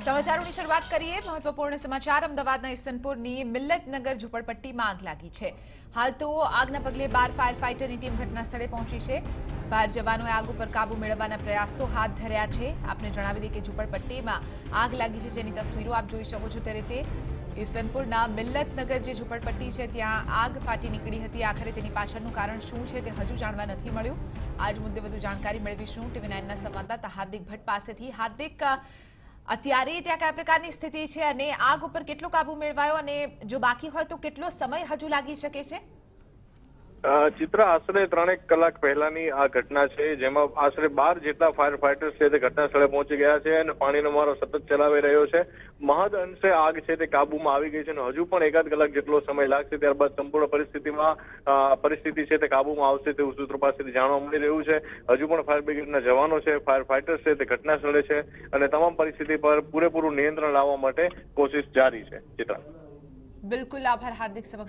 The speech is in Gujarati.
સમાચારોની શરૂઆત કરીએ મહત્વપૂર્ણ સમાચાર અમદાવાદના ઈસનપુરની મિલ્લતનગર ઝૂંપડપટ્ટીમાં આગ લાગી છે। હાલ તો આગના પગલે 12 ફાયર ફાઇટરની ટીમ ઘટના સ્થળે પહોંચી છે। ફાયર જવાનોએ આગ ઉપર કાબુ મેળવવાના પ્રયાસો હાથ ધર્યા છે। આપને જણાવી દઈએ કે ઝૂંપડપટ્ટીમાં આગ લાગી છે જેની તસવીરો આપ જોઈ શકો છો તે રીતે ઈસનપુરના મિલ્લતનગર જે ઝૂંપડપટ્ટી છે ત્યાં આગ ફાટી નીકળી હતી। આખરે તેની પાછળનું કારણ શું છે તે હજુ જાણવા નથી મળ્યું। આ જ મુદ્દે વધુ જાણકારી મેળવીશું TV9ના સંવાદદાતા હાર્દિક ભટ્ટ પાસેથી। હાર્દિક, અત્યારે ત્યાં કયા પ્રકારની સ્થિતિ છે અને આગ ઉપર કેટલો કાબુ મેળવાયો અને જો બાકી હોય તો કેટલો સમય હજુ લાગી શકે છે? ચિત્ર આશરે 3 કલાક પહેલાની આ ઘટના છે જેમાં આશરે 12 જેટલા ફાયર ફાઇટર્સ છે તે ઘટના સ્થળે પહોંચી ગયા છે અને પાણીનો મારો સતત ચલાવી રહ્યો છે। મહદ અંશે આગ છે તે કાબુમાં આવી ગઈ છે અને હજુ પણ એકાદ કલાક જેટલો સમય લાગશે, ત્યારબાદ સંપૂર્ણ પરિસ્થિતિ છે તે કાબુમાં આવશે તેવું સૂત્રો પાસેથી જાણવા મળી રહ્યું છે। હજુ પણ ફાયર બ્રિગેડના જવાનો છે, ફાયર ફાઇટર્સ છે તે ઘટના સ્થળે છે અને તમામ પરિસ્થિતિ પર પૂરેપૂરું નિયંત્રણ લાવવા માટે કોશિશ જારી છે। ચિત્રા, બિલકુલ આભાર હાર્દિક, સમગ્ર